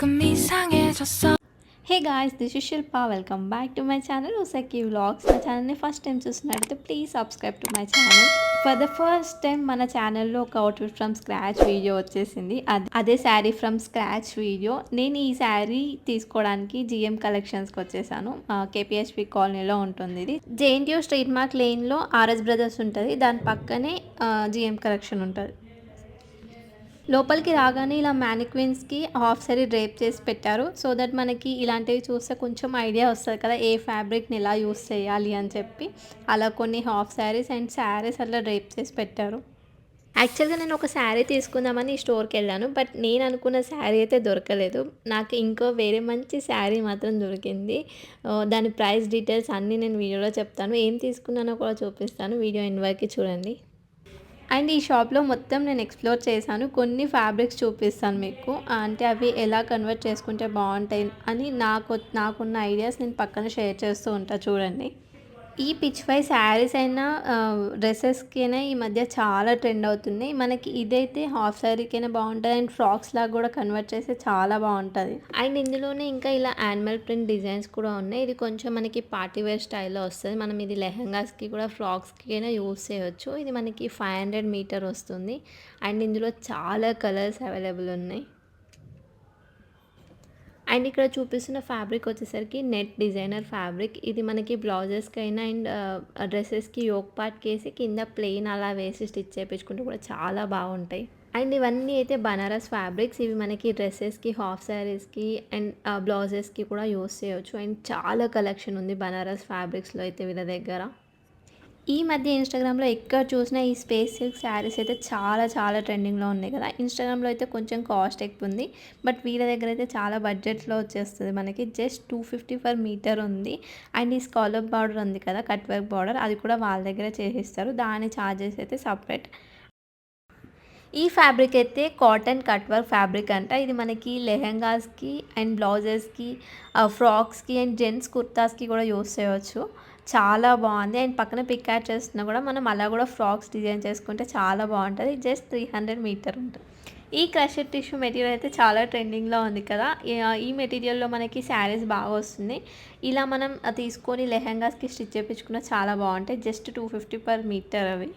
조금 이상해졌어. Hey guys, this is Shilpa. Welcome back to my channel ఉసకి vlogs. నా ఛానల్ని first time చూసినట్టయితే please subscribe to my channel. For the first time మన ఛానల్లో ఒక అవుట్ఫిట్ ఫ్రమ్ స్క్రాచ్ వీడియో వచ్చేసింది. అదే శారీ ఫ్రమ్ స్క్రాచ్ వీడియో. నేను ఈ శారీ తీసుకోవడానికి జిఎం కలెక్షన్స్కి వచ్చేసాను. కేపీహెచ్పి కాలనీలో ఉంటుంది. ఇది జేఎన్టీయూ స్ట్రీట్ మార్క్ లేన్లో ఆర్ఎస్ బ్రదర్స్ ఉంటుంది. దాని పక్కనే జిఎం కలెక్షన్ ఉంటుంది. లోపలికి రాగానే ఇలా మ్యానిక్విన్స్కి హాఫ్ సారీ డ్రేప్ చేసి పెట్టారు. సో దట్ మనకి ఇలాంటివి చూస్తే కొంచెం ఐడియా వస్తుంది కదా, ఏ ఫ్యాబ్రిక్ని ఎలా యూస్ చేయాలి అని చెప్పి. అలా కొన్ని హాఫ్ శారీస్ అండ్ శారీస్ అట్లా డ్రేప్ చేసి పెట్టారు. యాక్చువల్గా నేను ఒక శారీ తీసుకుందామని ఈ స్టోర్కి వెళ్ళాను, బట్ నేను అనుకున్న శారీ అయితే దొరకలేదు. నాకు ఇంకో వేరే మంచి శారీ మాత్రం దొరికింది. దాని ప్రైస్ డీటెయిల్స్ అన్నీ నేను వీడియోలో చెప్తాను. ఏం తీసుకున్నానో కూడా చూపిస్తాను. వీడియో ఎండ్ వరకు చూడండి. అండ్ ఈ షాప్లో మొత్తం నేను ఎక్స్ప్లోర్ చేశాను. కొన్ని ఫ్యాబ్రిక్స్ చూపిస్తాను మీకు, అంటే అవి ఎలా కన్వర్ట్ చేసుకుంటే బాగుంటాయి అని నాకున్న ఐడియాస్ నేను పక్కన షేర్ చేస్తూ ఉంటా. చూడండి, ఈ పిచ్ వై శారీస్ అయినా డ్రెస్సెస్కైనా ఈ మధ్య చాలా ట్రెండ్ అవుతున్నాయి. మనకి ఇదైతే హాఫ్ శారీకైనా బాగుంటుంది అండ్ ఫ్రాక్స్ లాగా కూడా కన్వర్ట్ చేస్తే చాలా బాగుంటుంది. అండ్ ఇందులోనే ఇంకా ఇలా యానిమల్ ప్రింట్ డిజైన్స్ కూడా ఉన్నాయి. ఇది కొంచెం మనకి పార్టీ వేర్ స్టైల్లో వస్తుంది. మనం ఇది లెహంగాస్కి కూడా ఫ్రాక్స్కి అయినా యూస్ చేయవచ్చు. ఇది మనకి 500 మీటర్ వస్తుంది. అండ్ ఇందులో చాలా కలర్స్ అవైలబుల్ ఉన్నాయి. అండ్ ఇక్కడ చూపిస్తున్న ఫ్యాబ్రిక్ వచ్చేసరికి నెట్ డిజైనర్ ఫ్యాబ్రిక్. ఇది మనకి బ్లౌజెస్కి అయినా అండ్ డ్రెస్సెస్కి యోక్ పార్ట్కి వేసి కింద ప్లెయిన్ అలా వేసి స్టిచ్ చేయించుకుంటే కూడా చాలా బాగుంటాయి. అండ్ ఇవన్నీ అయితే బనారస్ ఫ్యాబ్రిక్స్. ఇవి మనకి డ్రెస్సెస్కి, హాఫ్ శారీస్కి అండ్ బ్లౌజెస్కి కూడా యూస్ చేయవచ్చు. అండ్ చాలా కలెక్షన్ ఉంది బనారస్ ఫ్యాబ్రిక్స్లో అయితే వీళ్ళ దగ్గర. ఈ మధ్య ఇన్స్టాగ్రామ్లో ఎక్కడ చూసినా ఈ స్పేస్ సిల్క్ శారీస్ అయితే చాలా చాలా ట్రెండింగ్లో ఉన్నాయి కదా. ఇన్స్టాగ్రామ్లో అయితే కొంచెం కాస్ట్ ఎక్కువ ఉంది, బట్ వీళ్ళ దగ్గర అయితే చాలా బడ్జెట్లో వచ్చేస్తుంది. మనకి జస్ట్ 250 పర్ మీటర్ ఉంది. అండ్ ఈ స్కాలప్ బార్డర్ ఉంది కదా, కట్ వర్క్ బార్డర్, అది కూడా వాళ్ళ దగ్గర చేసిస్తారు. దాని ఛార్జెస్ అయితే సపరేట్. ఈ ఫ్యాబ్రిక్ అయితే కాటన్ కట్ వర్క్ ఫ్యాబ్రిక్ అంట. ఇది మనకి లెహెంగాస్కి అండ్ బ్లౌజెస్కి, ఫ్రాక్స్కి అండ్ జెంట్స్ కుర్తాస్కి కూడా యూస్ చేయవచ్చు. చాలా బాగుంది. అండ్ పక్కన పిక్ యాడ్ చేస్తున్నా కూడా మనం అలా కూడా ఫ్రాక్స్ డిజైన్ చేసుకుంటే చాలా బాగుంటుంది. జస్ట్ 300 మీటర్ ఉంటుంది. ఈ క్రషెడ్ టిష్యూ మెటీరియల్ అయితే చాలా ట్రెండింగ్లో ఉంది కదా. ఈ మెటీరియల్లో మనకి శారీస్ బాగా వస్తుంది. ఇలా మనం తీసుకొని లెహెంగాస్కి స్టిచ్ చేయించుకున్న చాలా బాగుంటాయి. జస్ట్ 250 పర్ మీటర్ అవి.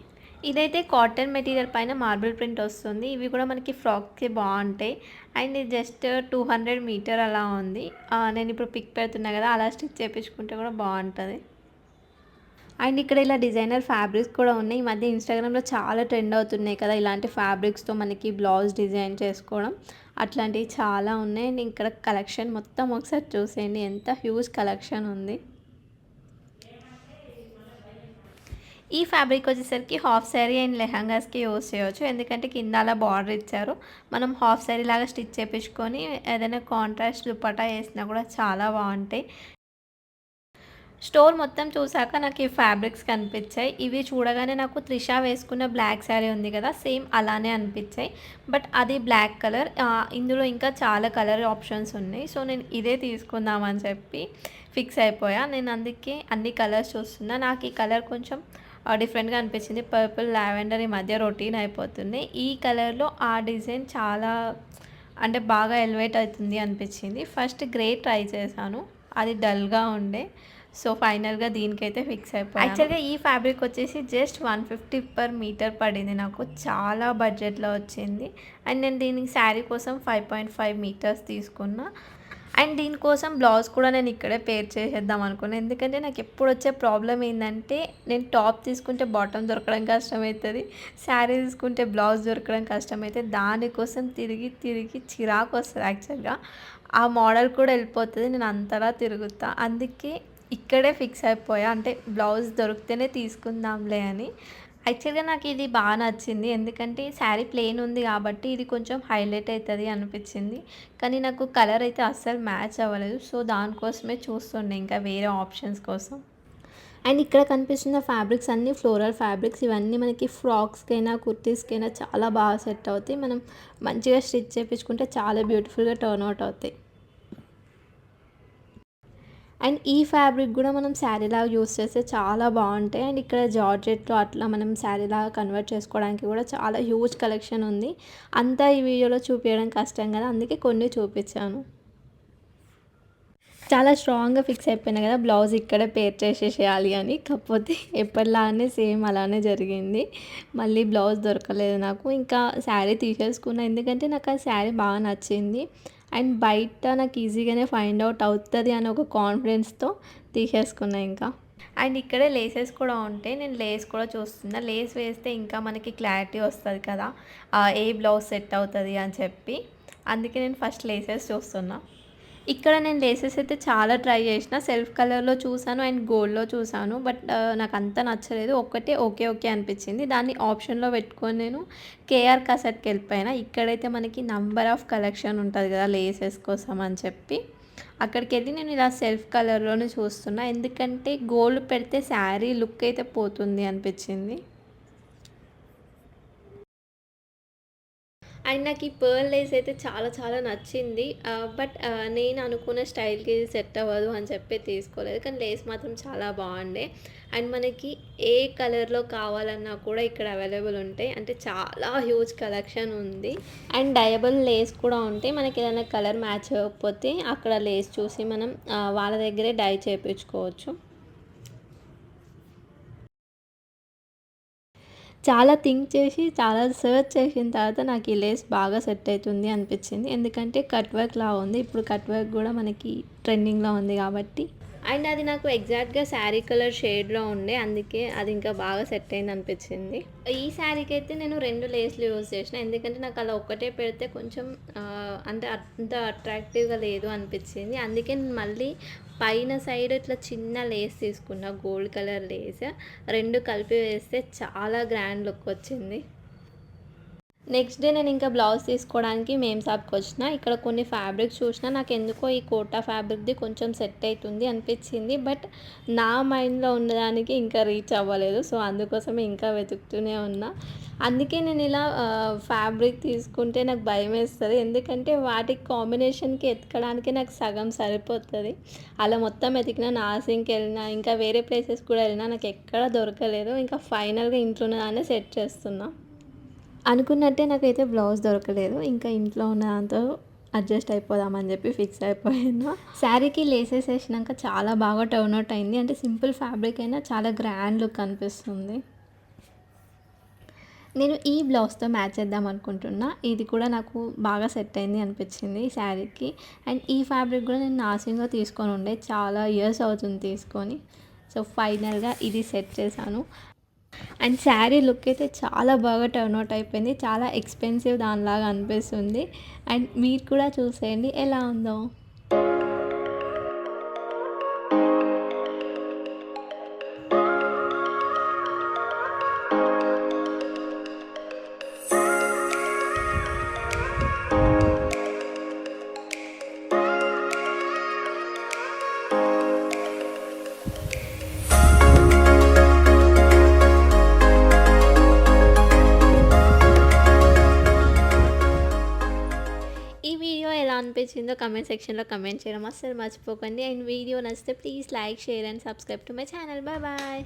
ఇదైతే కాటన్ మెటీరియల్ పైన మార్బుల్ ప్రింట్ వస్తుంది. ఇవి కూడా మనకి ఫ్రాక్కి బాగుంటాయి. అండ్ ఇది జస్ట్ 200 మీటర్ అలా ఉంది. నేను ఇప్పుడు పిక్ పెడుతున్నా కదా, అలా స్టిచ్ చేయించుకుంటే కూడా బాగుంటుంది. అండ్ ఇక్కడ ఇలా డిజైనర్ ఫ్యాబ్రిక్స్ కూడా ఉన్నాయి. ఈ మధ్య ఇన్స్టాగ్రామ్లో చాలా ట్రెండ్ అవుతున్నాయి కదా ఇలాంటి ఫ్యాబ్రిక్స్తో మనకి బ్లౌజ్ డిజైన్ చేసుకోవడం. అట్లాంటివి చాలా ఉన్నాయి. అండ్ ఇక్కడ కలెక్షన్ మొత్తం ఒకసారి చూసేయండి, ఎంత హ్యూజ్ కలెక్షన్ ఉంది. ఈ ఫ్యాబ్రిక్ వచ్చేసరికి హాఫ్ శారీ అండ్ లెహంగాస్కి యూస్ చేయవచ్చు. ఎందుకంటే కింద అలా బార్డర్ ఇచ్చారు. మనం హాఫ్ శారీ లాగా స్టిచ్ చేయించుకొని ఏదైనా కాంట్రాస్ట్ దుపట్టా వేసినా కూడా చాలా బాగుంటాయి. స్టోర్ మొత్తం చూసాక నాకు ఈ ఫ్యాబ్రిక్స్ కనిపించాయి. ఇవి చూడగానే నాకు త్రిష వేసుకున్న బ్లాక్ శారీ ఉంది కదా, సేమ్ అలానే అనిపించాయి. బట్ అది బ్లాక్ కలర్. ఇందులో ఇంకా చాలా కలర్ ఆప్షన్స్ ఉన్నాయి. సో నేను ఇదే తీసుకుందామని చెప్పి ఫిక్స్ అయిపోయా. నేను అందుకే అన్ని కలర్స్ చూస్తున్నా. నాకు ఈ కలర్ కొంచెం డిఫరెంట్గా అనిపించింది. పర్పుల్, లావెండర్ ఈ మధ్య రొటీన్ అయిపోతుంది. ఈ కలర్లో ఆ డిజైన్ చాలా అంటే బాగా ఎలివేట్ అవుతుంది అనిపించింది. ఫస్ట్ గ్రే ట్రై చేశాను, అది డల్గా ఉండే. సో ఫైనల్గా దీనికైతే ఫిక్స్ అయిపోయాను. యాక్చువల్గా ఈ ఫ్యాబ్రిక్ వచ్చేసి జస్ట్ 150 పర్ మీటర్ పడింది. నాకు చాలా బడ్జెట్లో వచ్చింది. అండ్ నేను దీనికి శారీ కోసం 5.5 మీటర్స్ తీసుకున్నా. అండ్ దీనికోసం బ్లౌజ్ కూడా నేను ఇక్కడే పేర్ చేసేద్దాం అనుకున్నాను. ఎందుకంటే నాకు ఎప్పుడు వచ్చే ప్రాబ్లం ఏంటంటే, నేను టాప్ తీసుకుంటే బాటమ్ దొరకడం కష్టమవుతుంది, శారీ తీసుకుంటే బ్లౌజ్ దొరకడం కష్టమవుతుంది. దానికోసం తిరిగి తిరిగి చిరాకు వస్తుంది. యాక్చువల్గా ఆ మోడల్ కూడా వెళ్ళిపోతుంది, నేను అంతలా తిరుగుతా. అందుకే ఇక్కడే ఫిక్స్ అయిపోయా, అంటే బ్లౌజ్ దొరికితేనే తీసుకుందాంలే అని. యాక్చువల్గా నాకు ఇది బాగా నచ్చింది. ఎందుకంటే శారీ ప్లెయిన్ ఉంది కాబట్టి ఇది కొంచెం హైలైట్ అవుతుంది అనిపించింది. కానీ నాకు కలర్ అయితే అస్సలు మ్యాచ్ అవ్వలేదు. సో దానికోసమే చూస్తుండే ఇంకా వేరే ఆప్షన్స్ కోసం. అండ్ ఇక్కడ కనిపిస్తున్న ఫ్యాబ్రిక్స్ అన్నీ ఫ్లోరల్ ఫ్యాబ్రిక్స్. ఇవన్నీ మనకి ఫ్రాక్స్కైనా కుర్తీస్కైనా చాలా బాగా సెట్ అవుతాయి. మనం మంచిగా స్టిచ్ చేయించుకుంటే చాలా బ్యూటిఫుల్గా టర్న్ అవుట్ అవుతాయి. అండ్ ఈ ఫ్యాబ్రిక్ కూడా మనం శారీలాగా యూస్ చేస్తే చాలా బాగుంటాయి. అండ్ ఇక్కడ జార్జెట్లో అట్లా మనం శారీలాగా కన్వర్ట్ చేసుకోవడానికి కూడా చాలా హ్యూజ్ కలెక్షన్ ఉంది. అంతా ఈ వీడియోలో చూపించడం కష్టం కదా, అందుకే కొన్ని చూపించాను. చాలా స్ట్రాంగ్‌గా ఫిక్స్ అయిపోయినా కదా! బ్లౌజ్ ఇక్కడే పేర్ చేసేసేయాలి అని. కాకపోతే ఎప్పటిలానే సేమ్ అలానే జరిగింది. మళ్ళీ బ్లౌజ్ దొరకలేదు నాకు. ఇంకా శారీ తీసేసుకున్నా. ఎందుకంటే నాకు ఆ శారీ బాగా నచ్చింది. అండ్ బయట నాకు ఈజీగానే ఫైండ్ ఔట్ అవుతది అని ఒక కాన్ఫిడెన్స్‌తో తీసేసుకున్నా ఇంకా. అండ్ ఇక్కడే లేసెస్ కూడా ఉంటాయి. నేను లేస్ కూడా చూస్తున్నా. లేస్ వేస్తే ఇంకా మనకి క్లారిటీ వస్తది కదా! ఏ బ్లౌజ్ సెట్ అవుతది అని చెప్పి. అందుకే నేను ఫస్ట్ లేసెస్ చూస్తున్నా. ఇక్కడ నేను లేసెస్ అయితే చాలా ట్రై చేసిన. సెల్ఫ్ కలర్‌లో చూసాను అండ్ గోల్డ్‌లో చూసాను. బట్ నాకంత నచ్చలేదు. ఒక్కటే ఓకే, ఓకే అనిపించింది. దాన్ని ఆప్షన్‌లో పెట్టుకొని నేను కేఆర్ కసట్‌కెళ్ళిపోయినా. ఇక్కడైతే మనకి నంబర్ ఆఫ్ కలెక్షన్ ఉంటది కదా! లేసెస్ కోసం అని చెప్పి. అక్కడికెళ్ళి నేను ఇలా సెల్ఫ్ కలర్‌లోనే చూస్తున్నా. ఎందుకంటే గోల్డ్ పెడితే శారీ లుక్ అయితే పోతుంది అనిపించింది. అండ్ నాకు ఈ పర్ల్ లేస్ అయితే చాలా చాలా నచ్చింది. బట్ నేను అనుకున్న స్టైల్‌కి సెట్ అవ్వదు అని చెప్పి తీసుకోలేదు. కానీ లేస్ మాత్రం చాలా బాగుండే. అండ్ మనకి ఏ కలర్‌లో కావాలన్నా కూడా ఇక్కడ అవైలబుల్ ఉంటాయి. అంటే చాలా హ్యూజ్ కలెక్షన్ ఉంది. అండ్ డయబుల్ లేస్ కూడా ఉంటాయి. మనకి ఏదైనా కలర్ మ్యాచ్ అవ్వకపోతే అక్కడ లేస్ చూసి మనం వాళ్ళ దగ్గరే డై చేపించుకోవచ్చు. చాలా థింక్ చేసి, చాలా సెర్చ్ చేసిన తర్వాత నాకు ఈ లేస్ బాగా సెట్ అయితుంది అనిపించింది. ఎందుకంటే కట్ వర్క్‌లా ఉంది. ఇప్పుడు కట్ వర్క్ గూడా మనకి ట్రెండింగ్‌లో ఉంది కాబట్టి. అండ్ అది నాకు ఎగ్జాక్ట్‌గా శారీ కలర్ షేడ్‌లో ఉండే. అందుకే అది ఇంకా బాగా సెట్ అయింది అనిపించింది. ఈ శారీకైతే నేను 2 లేస్‌లు యూజ్ చేసిన. ఎందుకంటే నాకు అలా ఒక్కటే పెడితే కొంచెం అంటే అంత అట్రాక్టివ్‌గా లేదు అనిపించింది. అందుకే నేను మళ్ళీ పైన సైడ్ ఇట్లా చిన్న లేస్ తీసుకున్న గోల్డ్ కలర్ లేస్. 2 కలిపి వేస్తే చాలా గ్రాండ్ లుక్ వచ్చింది. నెక్స్ట్ డే నేను ఇంకా బ్లౌజ్ తీసుకోవడానికి మేమ్‌సాబ్‌కొచ్చిన. ఇక్కడ కొన్ని ఫ్యాబ్రిక్స్ చూసినా నాకెందుకో ఈ కోటా ఫ్యాబ్రిక్‌ది కొంచెం సెట్ అయితుంది అనిపించింది. బట్ నా మైండ్‌లో ఉన్నదానికి ఇంకా రీచ్ అవ్వలేదు. సో, అందుకోసమే ఇంకా వెతుకుతూనే ఉన్నా. అందుకే నేను ఇలా ఫ్యాబ్రిక్ తీసుకుంటే నాకు భయమేస్తది. ఎందుకంటే వాటికి కాంబినేషన్‌కి ఎతకడానికి నాకు సగం సరిపోతది. అలా మొత్తం ఎతికినా నాసింగ్‌కెళ్ళినా, ఇంకా వేరే ప్లేసెస్ కూడా వెళ్ళినా నాకెక్కడ దొరకలేదు. ఇంకా ఫైనల్‌గా ఇంట్లో ఉన్నదాన్నే సెట్ చేస్తున్నా. అనుకున్నట్టే నాకైతే బ్లౌజ్ దొరకలేదు. ఇంకా ఇంట్లో ఉన్న దాంతో అడ్జస్ట్ అయిపోదామని చెప్పి ఫిక్స్ అయిపోయాను. శారీకి లేసెస్ ఏసినాక చాలా బాగా టర్న్ అవుట్ అయింది. అంటే సింపుల్ ఫ్యాబ్రిక్ అయినా చాలా గ్రాండ్ లుక్ అనిపిస్తుంది. నేను ఈ బ్లౌజ్‌తో మ్యాచ్ చేద్దాం అనుకుంటున్నా. ఇది కూడా నాకు బాగా సెట్ అయింది అనిపించింది ఈ శారీకి. అండ్ ఈ ఫ్యాబ్రిక్ కూడా నేను నాసిన్‌లో తీసుకొని ఉండే. చాలా ఇయర్స్ అవుతుంది తీసుకొని. సో, ఫైనల్‌గా ఇది సెట్ చేశాను. అండ్ శారీ లుక్ అయితే చాలా బాగా టర్న్ అవుట్ అయిపోయింది. చాలా ఎక్స్‌పెన్సివ్ దానిలాగా అనిపిస్తుంది. అండ్ మీరు కూడా చూసేయండి ఎలా ఉందో. ఈ వీడియో ఎలా అనిపించిందో కామెంట్ సెక్షన్‌లో కామెంట్ చేయడం అస్సలు మర్చిపోకండి. అండ్ వీడియో నచ్చితే please like, share and subscribe to my channel. Bye bye.